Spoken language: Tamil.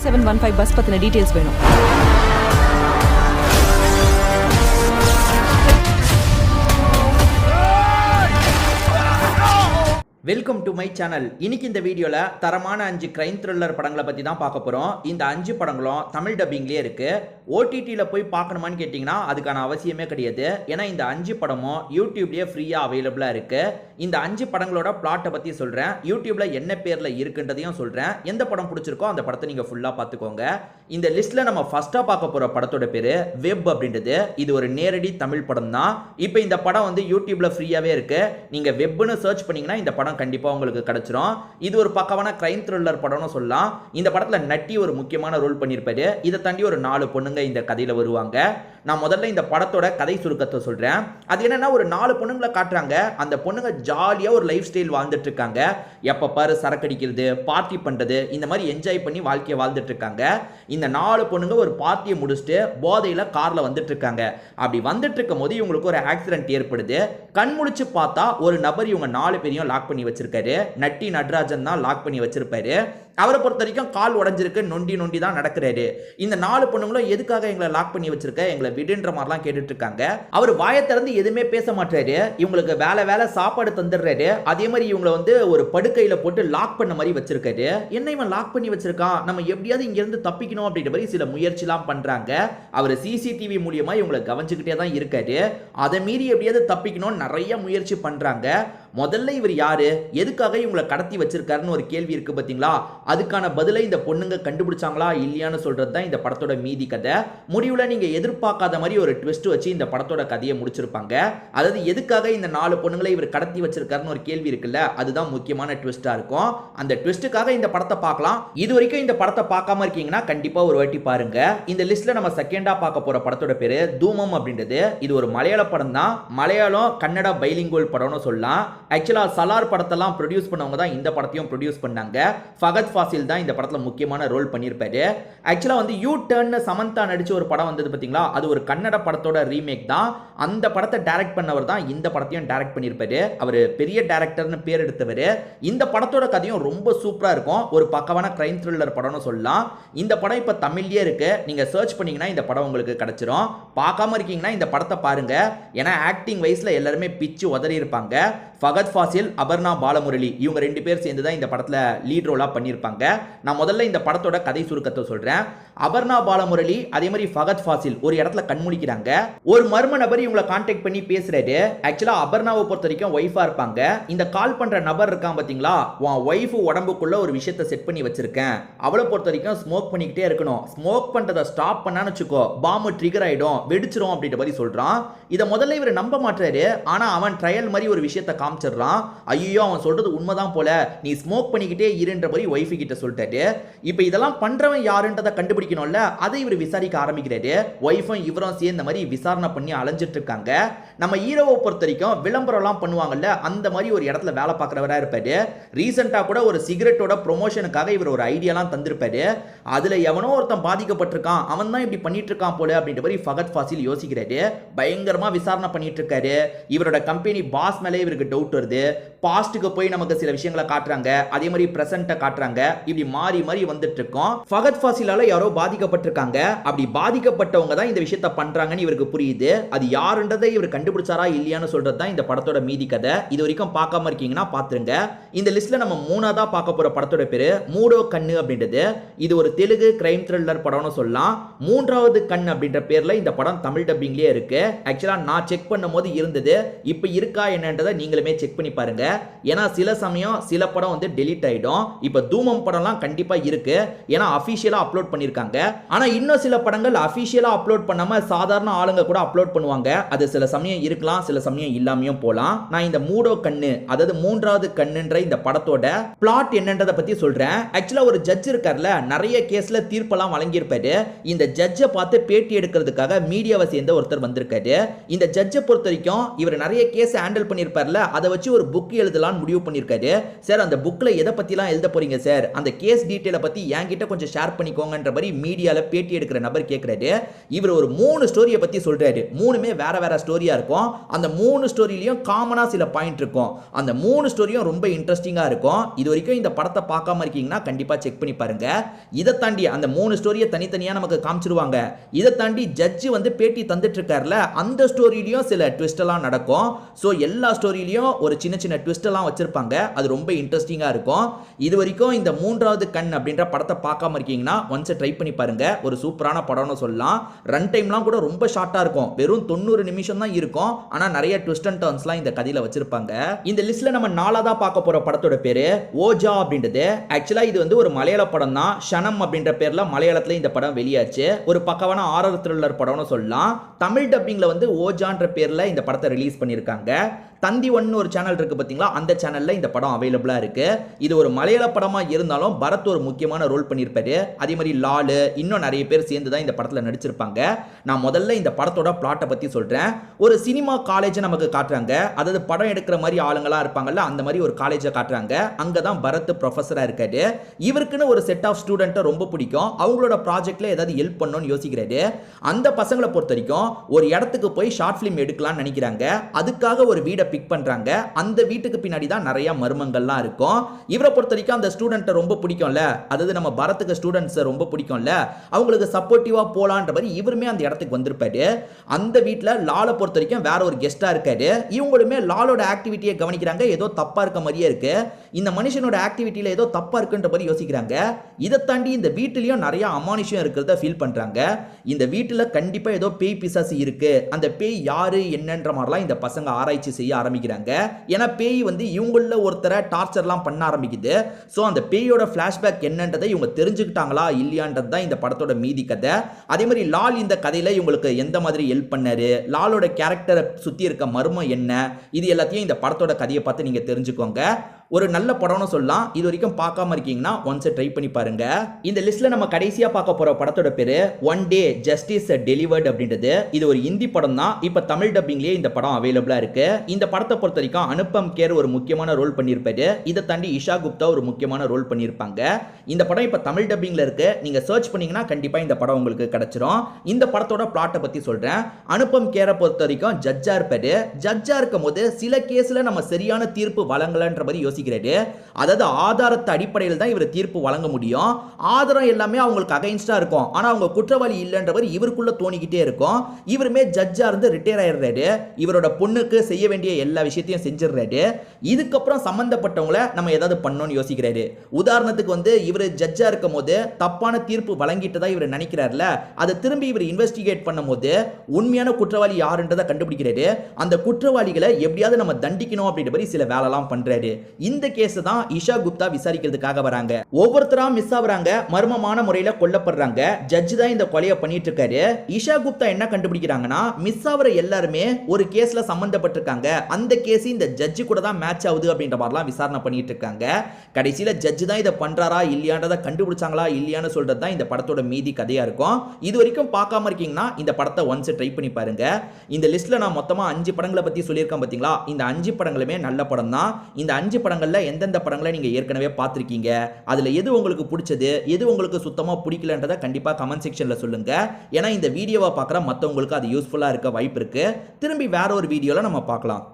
8715 பஸ் பத்தின டீடைல்ஸ் வேணும். Welcome to my channel. இன்னைக்கு இந்த வீடியோவில் தரமான 5 கிரைம் த்ரில்லர் படங்களை பற்றி தான் பார்க்க போகிறோம். இந்த 5 படங்களும் தமிழ் டப்பிங்லேயே இருக்குது. ஓடிடியில் போய் பார்க்கணுமான்னு கேட்டிங்கன்னா அதுக்கான அவசியமே கிடையாது. ஏன்னா இந்த 5 படமும் யூடியூப்லேயே ஃப்ரீயாக அவைலபிளாக இருக்குது. இந்த 5 படங்களோட பிளாட்டை பற்றி சொல்கிறேன். யூடியூப்பில் என்ன பேரில் இருக்குன்றதையும் சொல்கிறேன். எந்த படம் பிடிச்சிருக்கோ அந்த படத்தை நீங்கள் ஃபுல்லாக பார்த்துக்கோங்க. இந்த லிஸ்ட்டில் நம்ம ஃபஸ்ட்டாக பார்க்க போகிற படத்தோட பேர் வெப் அப்படின்றது. இது ஒரு நேரடி தமிழ் படம் தான். இப்போ இந்த படம் வந்து யூடியூப்பில் ஃப்ரீயாகவே இருக்குது. நீங்கள் வெப்னு சர்ச் பண்ணிங்கன்னா இந்த படம் கண்டிப்பா உங்களுக்கு கிடைச்சிரும். இது ஒரு பக்கவான கிரைம் த்ரில்லர் படம்னு சொல்லலாம். இந்த படத்துல நட்டி ஒரு முக்கியமான ரோல் பண்ணிருப்பாரு. இதை தாண்டி ஒரு 4 பொண்ணுங்க இந்த கதையில வருவாங்க. நான் முதல்ல இந்த படத்தோட கதை சுருக்கத்தை சொல்றேன். அது என்னன்னா ஒரு 4 பொண்ணுங்களை காட்டுறாங்க. அந்த பொண்ணுங்க ஜாலியா ஒரு லைஃப் ஸ்டைல் வாழ்ந்துட்டு இருக்காங்க. எப்ப பாரு சரக்கடிக்கிறது, பார்ட்டி பண்றது, இந்த மாதிரி என்ஜாய் பண்ணி வாழ்க்கையை வாழ்ந்துட்டு இருக்காங்க. இந்த 4 பொண்ணுங்க ஒரு பார்ட்டியை முடிச்சுட்டு போதையில கார்ல வந்துட்டு இருக்காங்க. அப்படி வந்துட்டு இருக்கும் போது இவங்களுக்கு ஒரு ஆக்சிடென்ட் ஏற்படுது. கண் முழிச்சு பார்த்தா ஒரு நபர் இவங்க 4 பேரையும் லாக் பண்ணி வச்சிருக்காரு. நட்டி நடராஜன் தான் லாக் பண்ணி வச்சிருப்பாரு. அவரை பொறுத்த வரைக்கும் கால் உடஞ்சிருக்கு, நொண்டி தான் நடக்கிறாரு. இந்த 4 பொண்ணுங்களும் எதுக்காக எங்களை லாக் பண்ணி வச்சிருக்க, எங்களை விடுன்ற மாதிரிலாம் கேட்டுட்டு இருக்காங்க. அவர் வாயை திறந்து எதுவுமே பேச மாட்டாரு. இவங்களுக்கு வேலை சாப்பாடு தந்துடுறாரு. அதே மாதிரி இவங்களை வந்து ஒரு படுக்கையில போட்டு லாக் பண்ண மாதிரி வச்சிருக்காரு. என்ன இவன் லாக் பண்ணி வச்சிருக்கான், நம்ம எப்படியாவது இங்க இருந்து தப்பிக்கணும் அப்படின்ற மாதிரி சில முயற்சிலாம் பண்றாங்க. அவர் சிசிடிவி மூலியமா இவங்களை கவனிச்சுக்கிட்டே தான் இருக்காரு. அதை மீறி எப்படியாவது தப்பிக்கணும் நிறைய முயற்சி பண்றாங்க. முதல்ல இவர் யாரு, எதுக்காக இவங்களை கடத்தி வச்சிருக்காருன்னு ஒரு கேள்வி இருக்கு பாத்தீங்களா? அதுக்கான பதிலை இந்த பொண்ணுங்க கண்டுபிடிச்சாங்களா இல்லையான்னு சொல்றது தான் இந்த படத்தோட மீதி கதை. முடிவுல நீங்க எதிர்பார்க்காத மாதிரி ஒரு ட்விஸ்ட் வச்சு இந்த படத்தோட கதையை முடிச்சிருப்பாங்க. அதாவது எதுக்காக இந்த 4 பொண்ணுங்களை இவர் கடத்தி வச்சிருக்காருன்னு ஒரு கேள்வி இருக்குல்ல, அதுதான் முக்கியமான ட்விஸ்டா இருக்கும். அந்த ட்விஸ்டுக்காக இந்த படத்தை பார்க்கலாம். இது வரைக்கும் இந்த படத்தை பார்க்காம இருக்கீங்கன்னா கண்டிப்பா ஒரு வாட்டி பாருங்க. இந்த லிஸ்ட்ல நம்ம செகண்டா பார்க்க போற படத்தோட பேரு தூமம் அப்படின்றது. இது ஒரு மலையாள படம் தான். மலையாளம் கன்னடா பைலிங்குவல் படம்னு சொல்லலாம். ஆக்சுவலா சலார் படத்தெல்லாம் ப்ரொடியூஸ் பண்ணவங்க தான் இந்த படத்தையும் ப்ரொடியூஸ் பண்ணாங்க. ஃபகத் ஃபாசில் தான் இந்த படத்துல முக்கியமான ரோல் பண்ணியிருப்பாரு. ஆக்சுவலா வந்து யூ டர்ன் சமந்தா நடிச்ச ஒரு படம் வந்தது பாத்தீங்களா, அது ஒரு கன்னட படத்தோட ரீமேக் தான். அந்த படத்தை டைரக்ட் பண்ணவர் தான் இந்த படத்தையும் டைரக்ட் பண்ணியிருப்பாரு. அவர் பெரிய டைரக்டர்னு பேர் எடுத்தவர். இந்த படத்தோட கதையும் ரொம்ப சூப்பரா இருக்கும். ஒரு பக்கவான கிரைம் த்ரில்லர் படம்னு சொல்லலாம். இந்த படம் இப்ப தமிழ்லயே இருக்கு. நீங்க சர்ச் பண்ணீங்கன்னா இந்த படம் உங்களுக்கு கிடைச்சிரும். பார்க்காம இருக்கீங்கன்னா இந்த படத்தை பாருங்க. ஏன்னா ஆக்டிங் வைஸ்ல எல்லாருமே பிச்சு உதறி இருப்பாங்க. ஃபகத் ஃபாசில், அபர்ணா பாலமுரளி இவங்க 2 பேர் சேர்ந்து தான் இந்த படத்துல லீட் ரோலா பண்ணியிருப்பாங்க. நான் முதல்ல இந்த படத்தோட கதை சுருக்கத்தை சொல்றேன். அபர்ணா பாலமுரளி அதே மாதிரி ஃபகத் ஃபாசில் ஒரு இடத்துல கண்முழிக்கிறாங்க. ஒரு மர்ம நபர் இவங்களை கான்டாக்ட் பண்ணி பேசுறாரு. ஆக்சுவலா அபர்ணாவை பொறுத்த வரைக்கும் ஒய்ஃபா இருப்பாங்க. இந்த கால் பண்ற நபர் இருக்கான் பாத்தீங்களா, உன் ஒய்ஃப் உடம்புக்குள்ள ஒரு விஷயத்தை செட் பண்ணி வச்சிருக்கேன். அவளை பொறுத்த வரைக்கும் ஸ்மோக் பண்ணிக்கிட்டே இருக்கணும். ஸ்மோக் பண்றதை ஸ்டாப் பண்ணான்னு வச்சுக்கோ, பாம்பு ட்ரிகர் ஆயிடும், வெடிச்சிரும் அப்படின்ற மாதிரி சொல்றான். இதை முதல்ல இவர் நம்ப மாட்டாரு. ஆனா அவன் ட்ரையல் மாதிரி ஒரு விஷயத்தை காமிச்சிடறான். ஐயோ அவன் சொல்றது உண்மைதான் போல, நீ ஸ்மோக் பண்ணிக்கிட்டே இருன்ற மாதிரி ஒய்ஃபு கிட்ட சொல்லிட்டாரு. இப்போ இதெல்லாம் பண்றவன் யாருன்றதை கண்டுபிடிக்கணும்ல, அதை இவர் விசாரிக்க ஆரம்பிக்கிறாரு. ஒய்ஃபும் இவரும் சேர்ந்த மாதிரி விசாரணை பண்ணி அலைஞ்சிட்டு இருக்காங்க. நம்ம ஹீரோவை பொறுத்த வரைக்கும் விளம்பரம்லாம் பண்ணுவாங்கல்ல, அந்த மாதிரி ஒரு இடத்துல வேலை பார்க்குறவரா இருப்பாரு. ரீசெண்டா கூட ஒரு சிகரெட்டோட ப்ரொமோஷனுக்காக இவர் ஒரு ஐடியாலாம் தந்திருப்பாரு. அதுல எவனோ ஒருத்தன் பாதிக்கப்பட்டிருக்கான், அவன் தான் இப்படி பண்ணிட்டு இருக்கான் போல அப்படின்ற மாதிரி ஃபகத் ஃபாசில் யோசிக்கிறாரு. பயங்கரமா விசாரணை பண்ணிட்டு இருக்காரு. இவரோட கம்பெனி பாஸ் மேலே இவருக்கு டவுட் வருது. பாஸ்ட்டுக்கு போய் நமக்கு சில விஷயங்களை காட்டுறாங்க, அதே மாதிரி பிரசன்ட்டை காட்டுறாங்க. இப்படி மாறி மாறி வந்துட்டு இருக்கோம். ஃபகத் ஃபாசிலால யாரோ பாதிக்கப்பட்டிருக்காங்க. அப்படி பாதிக்கப்பட்டவங்க தான் இந்த விஷயத்தை பண்றாங்கன்னு இவருக்கு புரியுது. அது யாருன்றதை இவர் கண்டுபிடிச்சாரா இல்லையான்னு சொல்றது தான் இந்த படத்தோட மீதி கதை. இது வரைக்கும் பார்க்காம இருக்கீங்கன்னா பாத்துருங்க. இந்த லிஸ்ட்ல நம்ம 3ஆவதா பார்க்க போற படத்தோட பேரு மூடோ கண்ணு அப்படின்றது. இது ஒரு தெலுங்கு கிரைம் த்ரில்லர் படம்னு சொல்லலாம். 3வது கண் அப்படின்ற பேர்ல இந்த படம் தமிழ் டப்பிங்லயே இருக்கு. ஆக்சுவலா நான் செக் பண்ணும்போது இருந்தது. இப்போ இருக்கா என்னன்றதை நீங்களுமே செக் பண்ணி பாருங்க. ஏன்னா சில சமயம் சில படம் வந்து டெலீட் ஆயிடும். இப்ப தூமம் படம்லாம் கண்டிப்பா இருக்கு, ஏன்னா அபிஷியலா அப்லோட் பண்ணிருக்காங்க. ஆனா இன்னும் சில படங்கள் அபிஷியலா அப்லோட் பண்ணாம சாதாரண ஆளுங்க கூட அப்லோட் பண்ணுவாங்க. அது சில சமயம் இருக்கலாம், சில சமயம் இல்லாமையும் போலாம். நான் இந்த மூடோ கண்ணு, அதாவது 3வது கண்ணுன்ற இந்த படத்தோட பிளாட் என்னன்றதை பத்தி சொல்றேன். ஆக்சுவலா ஒரு ஜட்ஜ் இருக்கார்ல, நிறைய கேஸ்ல தீர்ப்பெல்லாம் வழங்கியிருப்பாரு. இந்த ஜட்ஜை பார்த்து பேட்டி எடுக்கிறதுக்காக மீடியாவை சேர்ந்த ஒருத்தர் வந்திருக்காரு. இந்த ஜட்ஜை பொறுத்த வரைக்கும் இவர் நிறைய கேஸ் ஹேண்டில் பண்ணியிருப்பார்ல, அதை வச்சு ஒரு புக் எழுதலாம்னு முடிவு பண்ணியிருக்காரு. சார் அந்த புக்ல எதை பத்திலாம் எழுத போறீங்க சார், அந்த கேஸ் டீட்டெயிலை பத்தி என்கிட்ட கொஞ்சம் ஷேர் பண்ணிக்கோங்கன்ற மாதிரி மீடியால பேட்டி எடுக்கிற நபர் கேட்கிறாரு. இவர் ஒரு 3 ஸ்டோரியை பத்தி சொல்றாரு. 3மே வேற வேற ஸ்டோரியா இருக்கும். அந்த 3 ஸ்டோரியிலையும் காமனா சில பாயிண்ட் இருக்கும். அந்த 3 ஸ்டோரியும் ரொம்ப இன்ட்ரெஸ்டிங்கா இருக்கும். இது வரைக்கும் இந்த படத்தை பார்க்காம இருக்கீங்கன்னா கண்டிப்பா செக் பண்ணி பாருங்க. இதை இதை தாண்டி அந்த 3 ஸ்டோரியை தனித்தனியா நமக்கு காமிச்சிருவாங்க. இதை தாண்டி ஜட்ஜ் வந்து பேட்டி தந்துட்டு இருக்காருல, அந்த ஸ்டோரியிலயும் சில ட்விஸ்ட் எல்லாம் நடக்கும். சோ எல்லா ஸ்டோரியிலயும் ஒரு சின்ன சின்ன ட்விஸ்ட் எல்லாம் வச்சிருப்பாங்க. அது ரொம்ப இன்ட்ரெஸ்டிங்கா இருக்கும். இது வரைக்கும் இந்த மூன்றாவது கண் அப்படின்ற படத்தை பார்க்காம இருக்கீங்கன்னா ஒன்ஸ் ட்ரை பண்ணி பாருங்க. ஒரு சூப்பரான படம்னு சொல்லலாம். ரன் டைம்லாம் கூட ரொம்ப ஷார்ட்டா இருக்கும். வெறும் 90 நிமிஷம் தான் இருக்கும். ஆனா நிறைய ட்விஸ்ட் அண்ட் டர்ன்ஸ்லாம் இந்த கதையில வச்சிருப்பாங்க. இந்த லிஸ்ட்ல நம்ம நாலாவதா பார்க்க போற படத்தோட பேரு ஓஜா அப்படின்றது. ஆக்சுவலா இது வந்து ஒரு மலையாள படம் தான். ஷனம் அப்படின்ற பேர்ல மலையாளத்துல இந்த படம் வெளியாச்சு. ஒரு பக்கவான ஹாரர் த்ரில்லர் படம்னு சொல்லலாம். தமிழ் டப்பிங்ல வந்து ஓஜான்ற பேர்ல இந்த படத்தை ரிலீஸ் பண்ணிருக்காங்க. தந்தி ஒன்னு ஒரு சேனல் இருக்கு பாத்தீங்களா, அந்த சேனல்ல இந்த படம் அவைலபிளா இருக்கு. இது ஒரு மலையாள படமா இருந்தாலும் பரத் ஒரு முக்கியமான ரோல் பண்ணியிருப்பாரு. அதே மாதிரி லாலு இன்னும் நிறைய பேர் சேர்ந்து தான் இந்த படத்துல நடிச்சிருப்பாங்க. நான் முதல்ல இந்த படத்தோட பிளாட்டை பத்தி சொல்றேன். ஒரு சினிமா காலேஜ் நமக்கு காட்டுறாங்க. அதாவது படம் எடுக்கிற மாதிரி ஆளுங்களா இருப்பாங்கல்ல, அந்த மாதிரி ஒரு காலேஜை காட்டுறாங்க. அங்கதான் பரத் ப்ரொஃபஸரா இருக்காரு. இவருக்குன்னு ஒரு செட் ஆஃப் ஸ்டூடெண்ட்டை ரொம்ப பிடிக்கும். அவங்களோட ப்ராஜெக்ட்ல ஏதாவது ஹெல்ப் பண்ணணும்னு யோசிக்கிறாரு. அந்த பசங்களை பொறுத்த வரைக்கும் ஒரு இடத்துக்கு போய் ஷார்ட் பிலிம் எடுக்கலாம்னு நினைக்கிறாங்க. அதுக்காக ஒரு வீடை பிக் பண்றாங்க. அந்த வீட்டுக்கு பின்னாடி தான் நிறைய மர்மங்கள்லாம் இருக்கும். இவரை பொறுத்த வரைக்கும் அந்த ஸ்டூடெண்ட்டை ரொம்ப பிடிக்கும்ல, அதாவது நம்ம பரத்துக்கு ஸ்டூடெண்ட்ஸ் ரொம்ப பிடிக்கும்ல, அவங்களுக்கு சப்போர்ட்டிவா போலான்ற மாதிரி இவருமே அந்த இடத்துக்கு வந்திருப்பாரு. அந்த வீட்டில் லாலை பொறுத்த வரைக்கும் வேற ஒரு கெஸ்டா இருக்காரு. இவங்களுமே லாலோட ஆக்டிவிட்டியை கவனிக்கிறாங்க. ஏதோ தப்பா இருக்க மாதிரியே இருக்கு. இந்த மனுஷனோட ஆக்டிவிட்டியில ஏதோ தப்பா இருக்குன்ற மாதிரி யோசிக்கிறாங்க. இதை தாண்டி இந்த வீட்டிலையும் நிறைய அமானுஷம் இருக்கிறத ஃபீல் பண்றாங்க. இந்த வீட்டில் கண்டிப்பா ஏதோ பேய் பிசாசு இருக்கு. அந்த பேய் யாரு என்னன்ற மாதிரிலாம் இந்த பசங்க ஆராய்ச்சி செய்ய ஆரம்பிக்கிறாங்க. ஏன்னா பேய் வந்து இவங்கள ஒருத்தரை டார்ச்சர்லாம் பண்ண ஆரம்பிக்குது. சோ அந்த பேயோட ஃபிளாஷ்பேக் என்னன்றதை இவங்க தெரிஞ்சுக்கிட்டாங்களா இல்லையான்றது தான் இந்த படத்தோட மீதி கதை. அதே மாதிரி லால் இந்த கதையில இவங்களுக்கு எந்த மாதிரி ஹெல்ப் பண்ணாரு, லாலோட கேரக்டரை சுத்தி இருக்க மர்மம் என்ன, இது எல்லாத்தையும் இந்த படத்தோட கதையை பார்த்து நீங்க தெரிஞ்சுக்கோங்க. ஒரு நல்ல படம்னு சொல்லலாம். இது வரைக்கும் பார்க்காம இருக்கீங்கன்னா ஒன்ஸ் ட்ரை பண்ணி பாருங்க. இந்த லிஸ்ட்ல நம்ம கடைசியா பார்க்க போற படத்தோட பேரு ஒன் டே ஜஸ்டிஸ் டெலிவர்ட் அப்படின்றது. இது ஒரு ஹிந்தி படம் தான். இப்ப தமிழ் டப்பிங்லயே இந்த படம் அவைலபிளா இருக்கு. இந்த படத்தை பொறுத்த வரைக்கும் அனுபம் கேர் ஒரு முக்கியமான ரோல் பண்ணியிருப்பாரு. இதை தாண்டி இஷா குப்தா ஒரு முக்கியமான ரோல் பண்ணியிருப்பாங்க. இந்த படம் இப்ப தமிழ் டப்பிங்ல இருக்கு. நீங்க சர்ச் பண்ணீங்கன்னா கண்டிப்பா இந்த படம் உங்களுக்கு கிடைச்சிரும். இந்த படத்தோட பிளாட்டை பத்தி சொல்றேன். அனுபம் கேரை பொறுத்த வரைக்கும் ஜட்ஜா இருப்பாரு. ஜட்ஜா இருக்கும் போது சில கேஸ்ல நம்ம சரியான தீர்ப்பு வழங்கலன்ற மாதிரி யோசிக்கிறாரு. அதாவது ஆதாரத்தை அடிப்படையில் தான் இவர் தீர்ப்பு வழங்க முடியும். ஆதாரம் எல்லாமே அவங்களுக்கு அகைன்ஸ்டா இருக்கும். ஆனா அவங்க குற்றவாளி இல்லைன்றவர் இவருக்குள்ள தோணிக்கிட்டே இருக்கும். இவருமே ஜட்ஜா இருந்து ரிட்டையர் ஆயிடுறாரு. இவரோட பொண்ணுக்கு செய்ய வேண்டிய எல்லா விஷயத்தையும் செஞ்சிடறாரு. இதுக்கப்புறம் சம்பந்தப்பட்டவங்கள நம்ம ஏதாவது பண்ணணும்னு யோசிக்கிறாரு. உதாரணத்துக்கு வந்து இவர் ஜட்ஜா இருக்கும் போது தப்பான தீர்ப்பு வழங்கிட்டதா இவர் நினைக்கிறார்ல, அதை திரும்பி இவர் இன்வெஸ்டிகேட் பண்ணும் போது உண்மையான குற்றவாளி யாருன்றதை கண்டுபிடிக்கிறாரு. அந்த குற்றவாளிகளை எப்படியாவது நம்ம தண்டிக்கணும் அப்படின்ற மாதிரி சில வேலைலாம் பண்றாரு. இந்த கேஸ் தான் இஷா குப்தா விசாரிக்கிறதுக்காக வராங்க. ஒவ்வொருத்தரா மிஸ் ஆகுறாங்க, மர்மமான முறையில கொல்லப்படுறாங்க. ஜட்ஜ் தான் இந்த கொலையை பண்ணிட்டு இருக்காரு. இஷா குப்தா என்ன கண்டுபிடிக்கிறாங்கன்னா, மிஸ் ஆகிற எல்லாருமே ஒரு கேஸ்ல சம்பந்தப்பட்டிருக்காங்க. அந்த கேஸ் இந்த ஜட்ஜ் கூட தான் மேட்ச் ஆகுது அப்படின்ற மாதிரிலாம் விசாரணை பண்ணிட்டு இருக்காங்க. கடைசியில ஜட்ஜ் தான் இதை பண்றாரா இல்லையான்றதை கண்டுபிடிச்சாங்களா இல்லையான்னு சொல்றது தான் இந்த படத்தோட மீதி கதையா இருக்கும். இது வரைக்கும் பார்க்காம இருக்கீங்கன்னா இந்த படத்தை ஒன்ஸ் ட்ரை பண்ணி பாருங்க. இந்த லிஸ்ட்ல நான் மொத்தமா 5 படங்களை பத்தி சொல்லியிருக்கேன் பாத்தீங்களா, இந்த 5 படங்களுமே நல்ல படம் தான். இந்த 5 படங்கள்ல எந்தெந்த படங்களை நீங்க ஏற்கனவே பார்த்திருக்கீங்க, அதுல எது உங்களுக்கு பிடிச்சது, எது உங்களுக்கு சுத்தமா பிடிக்கலன்றதை கண்டிப்பா கமெண்ட் செக்ஷன்ல சொல்லுங்க. ஏன்னா இந்த வீடியோவை பார்க்குற மற்றவங்களுக்கு அது யூஸ்ஃபுல்லா இருக்க வாய்ப்பு இருக்கு. திரும்பி வேற ஒரு வீடியோல நம்ம பார்க்கலாம்.